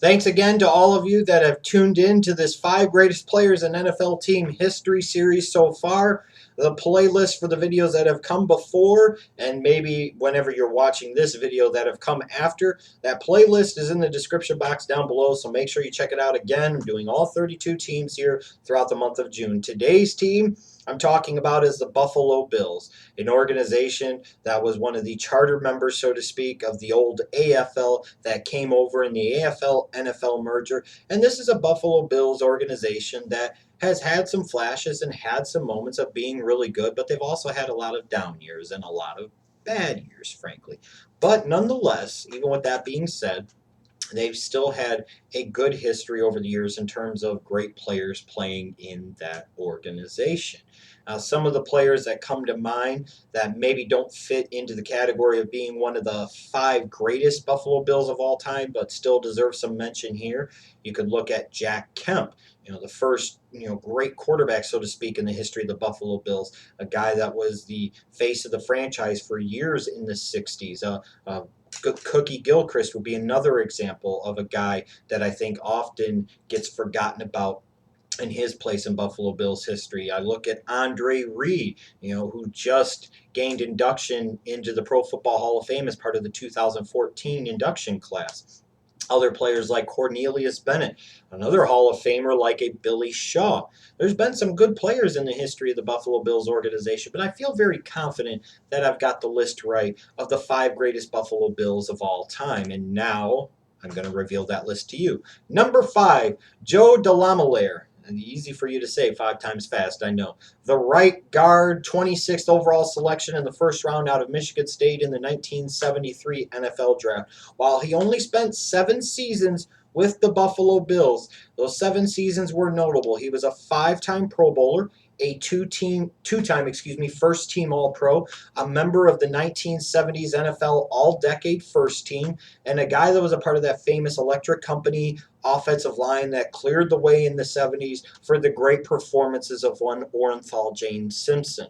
Thanks again to all of you that have tuned in to this five greatest players in NFL team history series so far. The playlist for the videos that have come before, and maybe whenever you're watching this video that have come after, that playlist is in the description box down below, so make sure you check it out again. I'm doing all 32 teams here throughout the month of June. Today's team I'm talking about is the Buffalo Bills, an organization that was one of the charter members, so to speak, of the old AFL that came over in the AFL NFL merger. And this is a Buffalo Bills organization that has had some flashes and had some moments of being really good, but they've also had a lot of down years and a lot of bad years, frankly. But nonetheless, even with that being said, they've still had a good history over the years in terms of great players playing in that organization. Now, some of the players that come to mind that maybe don't fit into the category of being one of the five greatest Buffalo Bills of all time, but still deserve some mention here. You could look at Jack Kemp, the first, great quarterback, so to speak, in the history of the Buffalo Bills, a guy that was the face of the franchise for years in the 60s. Cookie Gilchrist would be another example of a guy that I think often gets forgotten about in his place in Buffalo Bills history. I look at Andre Reed, who just gained induction into the Pro Football Hall of Fame as part of the 2014 induction class. Other players like Cornelius Bennett, another Hall of Famer like a Billy Shaw. There's been some good players in the history of the Buffalo Bills organization, but I feel very confident that I've got the list right of the five greatest Buffalo Bills of all time. And now I'm going to reveal that list to you. Number 5, Joe DeLamielleure. And easy for you to say 5 times fast, I know. The right guard, 26th overall selection in the first round out of Michigan State in the 1973 NFL Draft. While he only spent 7 seasons with the Buffalo Bills, those 7 seasons were notable. He was a 5-time Pro Bowler, a two-time first team All-Pro, a member of the 1970s NFL All-Decade First Team, and a guy that was a part of that famous Electric Company offensive line that cleared the way in the 70s for the great performances of one Orenthal James Simpson.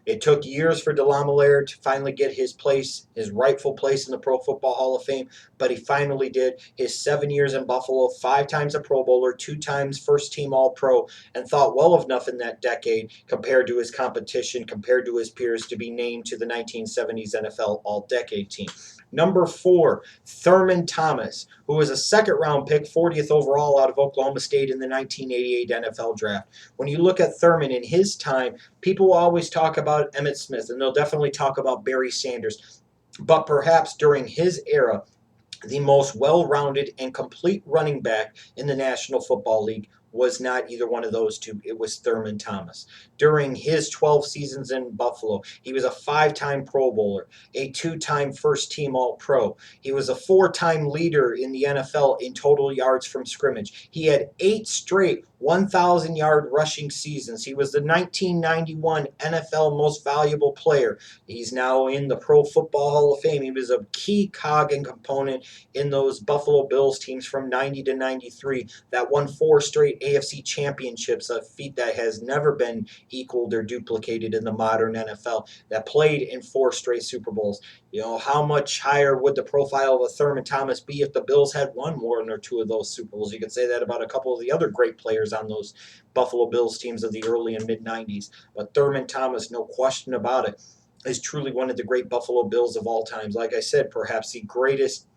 It took years for DeLamielleure to finally get his place, his rightful place in the Pro Football Hall of Fame, but he finally did. His 7 years in Buffalo, 5 times a Pro Bowler, 2 times first team All-Pro, and thought well of enough in that decade compared to his competition, compared to his peers, to be named to the 1970s NFL All-Decade team. Number 4, Thurman Thomas, who was a second-round pick, 40th overall out of Oklahoma State in the 1988 NFL Draft. When you look at Thurman in his time, people will always talk about Emmitt Smith, and they'll definitely talk about Barry Sanders. But perhaps during his era, the most well-rounded and complete running back in the National Football League was not either one of those two. It was Thurman Thomas. During his 12 seasons in Buffalo, he was a 5-time Pro Bowler, a 2-time first-team All-Pro. He was a 4-time leader in the NFL in total yards from scrimmage. He had 8 straight 1,000-yard rushing seasons. He was the 1991 NFL Most Valuable Player. He's now in the Pro Football Hall of Fame. He was a key cog and component in those Buffalo Bills teams from 90 to 93 that won 4 straight AFC championships, a feat that has never been equaled or duplicated in the modern NFL, that played in 4 straight Super Bowls. How much higher would the profile of a Thurman Thomas be if the Bills had won 1 or 2 of those Super Bowls? You could say that about a couple of the other great players on those Buffalo Bills teams of the early and mid-90s. But Thurman Thomas, no question about it, is truly one of the great Buffalo Bills of all times. Like I said, perhaps the greatest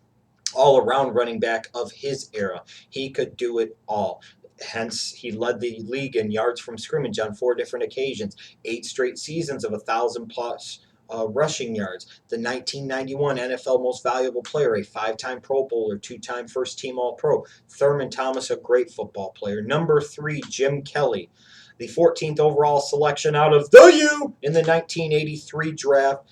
all-around running back of his era. He could do it all. Hence, he led the league in yards from scrimmage on 4 different occasions, 8 straight seasons of 1,000-plus rushing yards. The 1991 NFL Most Valuable Player, a 5-time Pro Bowler, 2-time first-team All-Pro. Thurman Thomas, a great football player. Number 3, Jim Kelly, the 14th overall selection out of the U in the 1983 draft.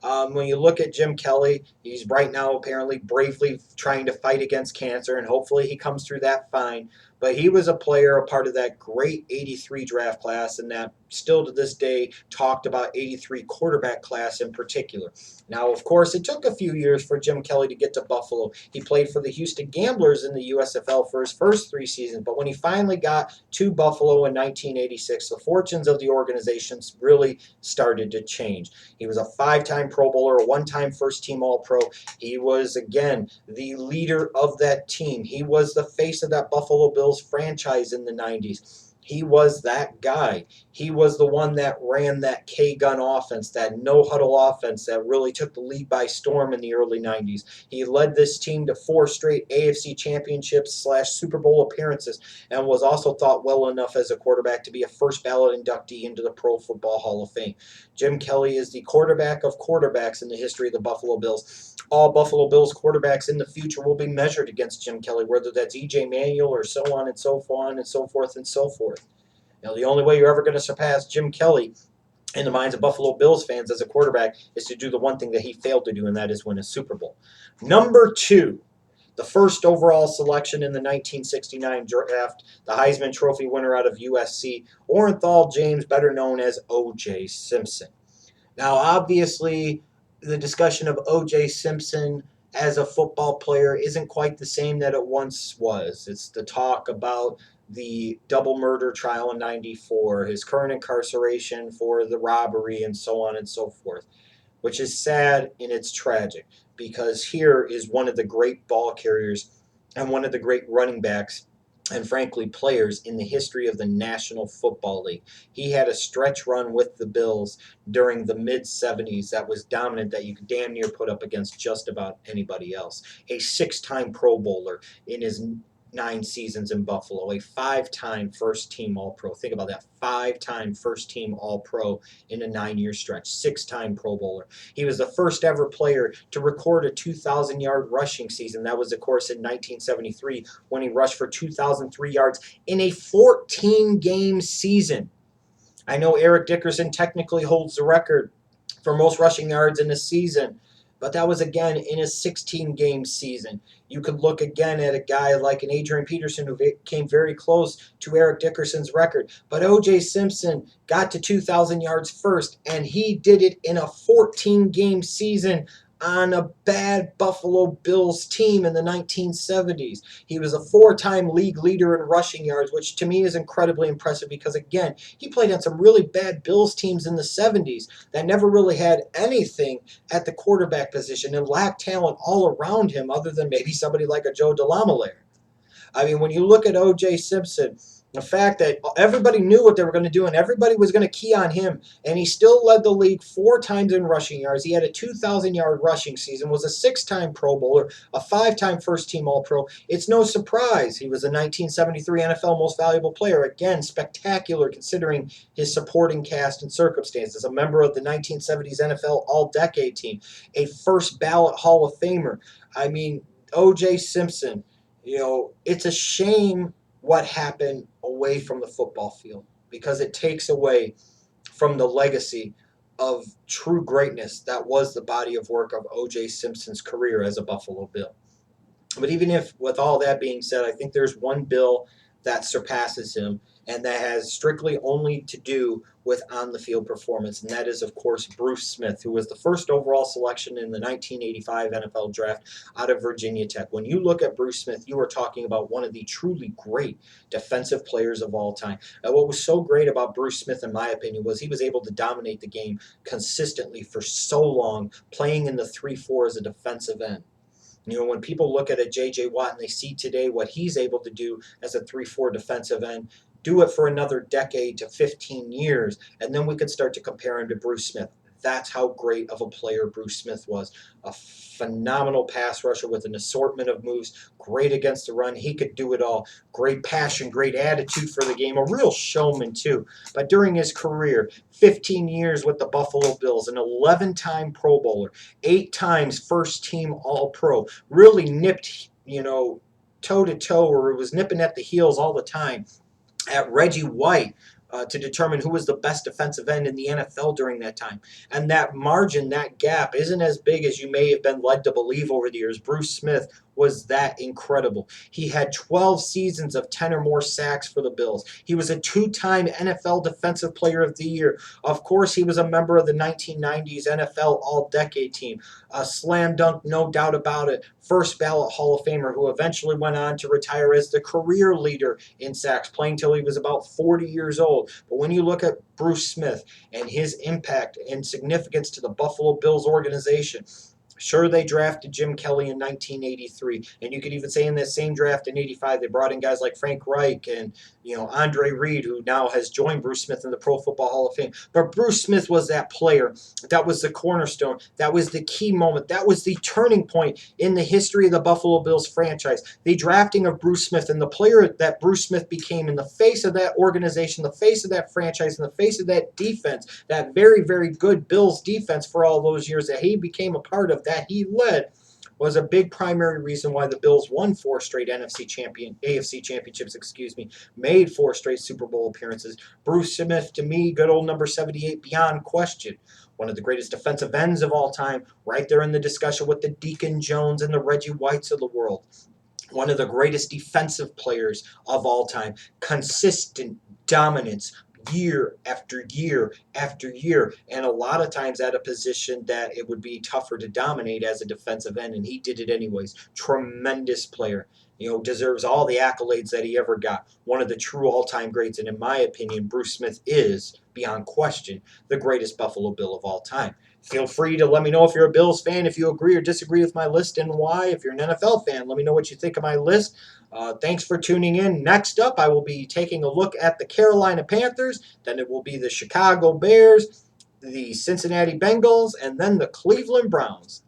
When you look at Jim Kelly, he's right now apparently bravely trying to fight against cancer, and hopefully he comes through that fine. but he was a player, a part of that great 83 draft class, and that still to this day talked about 83 quarterback class in particular. Now, of course, it took a few years for Jim Kelly to get to Buffalo. He played for the Houston Gamblers in the USFL for his first 3 seasons, but when he finally got to Buffalo in 1986, the fortunes of the organizations really started to change. He was a 5-time Pro Bowler, a 1-time first-team All-Pro. He was, again, the leader of that team. He was the face of that Buffalo Bills franchise in the 90s. He was that guy. He was the one that ran that K-gun offense, that no-huddle offense that really took the league by storm in the early 90s. He led this team to 4 straight AFC championships / Super Bowl appearances and was also thought well enough as a quarterback to be a first-ballot inductee into the Pro Football Hall of Fame. Jim Kelly is the quarterback of quarterbacks in the history of the Buffalo Bills. All Buffalo Bills quarterbacks in the future will be measured against Jim Kelly, whether that's E.J. Manuel or so on and so on and so forth and so forth. The only way you're ever going to surpass Jim Kelly in the minds of Buffalo Bills fans as a quarterback is to do the one thing that he failed to do, and that is win a Super Bowl. Number 2, the first overall selection in the 1969 draft, the Heisman Trophy winner out of USC, Orenthal James, better known as O.J. Simpson. Now, obviously, the discussion of O.J. Simpson as a football player isn't quite the same that it once was. It's the talk about the double murder trial in 94, his current incarceration for the robbery, and so on and so forth, which is sad and it's tragic because here is one of the great ball carriers and one of the great running backs and frankly players in the history of the National Football League. He had a stretch run with the Bills during the mid-70s that was dominant, that you could damn near put up against just about anybody else. A 6-time Pro Bowler in his 9 seasons in Buffalo, a 5-time first-team All-Pro. Think about that, 5-time first-team All-Pro in a 9-year stretch, 6-time Pro Bowler. He was the first ever player to record a 2,000-yard rushing season. That was, of course, in 1973 when he rushed for 2,003 yards in a 14-game season. I know Eric Dickerson technically holds the record for most rushing yards in a season, but that was, again, in a 16-game season. You could look again at a guy like an Adrian Peterson who came very close to Eric Dickerson's record. But O.J. Simpson got to 2,000 yards first, and he did it in a 14-game season on a bad Buffalo Bills team in the 1970s. He was a 4-time league leader in rushing yards, which to me is incredibly impressive because, again, he played on some really bad Bills teams in the 70s that never really had anything at the quarterback position and lacked talent all around him other than maybe somebody like a Joe DeLamielleure. I mean, when you look at O.J. Simpson, the fact that everybody knew what they were going to do and everybody was going to key on him, and he still led the league 4 times in rushing yards. He had a 2,000-yard rushing season, was a 6-time Pro Bowler, a 5-time first-team All-Pro. It's no surprise he was a 1973 NFL Most Valuable Player. Again, spectacular considering his supporting cast and circumstances. A member of the 1970s NFL All-Decade Team, a first-ballot Hall of Famer. I mean, O.J. Simpson, it's a shame what happened away from the football field because it takes away from the legacy of true greatness that was the body of work of O.J. Simpson's career as a Buffalo Bill. But even if, with all that being said, I think there's one Bill that surpasses him, and that has strictly only to do with on-the-field performance, and that is, of course, Bruce Smith, who was the first overall selection in the 1985 NFL Draft out of Virginia Tech. When you look at Bruce Smith, you are talking about one of the truly great defensive players of all time. What was so great about Bruce Smith, in my opinion, was he was able to dominate the game consistently for so long, playing in the 3-4 as a defensive end. When people look at a J.J. Watt and they see today what he's able to do as a 3-4 defensive end, do it for another decade to 15 years, and then we could start to compare him to Bruce Smith. That's how great of a player Bruce Smith was. A phenomenal pass rusher with an assortment of moves, great against the run. He could do it all. Great passion, great attitude for the game, a real showman too. But during his career, 15 years with the Buffalo Bills, an 11-time Pro Bowler, 8 times first-team All-Pro, really nipped, toe-to-toe, or it was nipping at the heels all the time at Reggie White to determine who was the best defensive end in the NFL during that time. And that margin, that gap, isn't as big as you may have been led to believe over the years. Bruce Smith was that incredible. He had 12 seasons of 10 or more sacks for the Bills. He was a two-time NFL Defensive Player of the Year. Of course, he was a member of the 1990s NFL All-Decade Team. A slam dunk, no doubt about it. First ballot Hall of Famer who eventually went on to retire as the career leader in sacks, playing till he was about 40 years old. But when you look at Bruce Smith and his impact and significance to the Buffalo Bills organization, sure, they drafted Jim Kelly in 1983, and you could even say in that same draft in '85 they brought in guys like Frank Reich and Andre Reed, who now has joined Bruce Smith in the Pro Football Hall of Fame. But Bruce Smith was that player, that was the cornerstone, that was the key moment, that was the turning point in the history of the Buffalo Bills franchise. The drafting of Bruce Smith and the player that Bruce Smith became in the face of that organization, the face of that franchise, in the face of that defense, that very, very good Bills defense for all those years that he became a part of, that he led, was a big primary reason why the Bills won 4 straight AFC championships, made 4 straight Super Bowl appearances. Bruce Smith, to me, good old number 78, beyond question. One of the greatest defensive ends of all time, right there in the discussion with the Deacon Jones and the Reggie Whites of the world. One of the greatest defensive players of all time. Consistent dominance, year after year after year, and a lot of times at a position that it would be tougher to dominate as a defensive end, and he did it anyways. Tremendous player. Deserves all the accolades that he ever got. One of the true all-time greats, and in my opinion, Bruce Smith is, beyond question, the greatest Buffalo Bill of all time. Feel free to let me know if you're a Bills fan, if you agree or disagree with my list and why. If you're an NFL fan, let me know what you think of my list. Thanks for tuning in. Next up, I will be taking a look at the Carolina Panthers. Then it will be the Chicago Bears, the Cincinnati Bengals, and then the Cleveland Browns.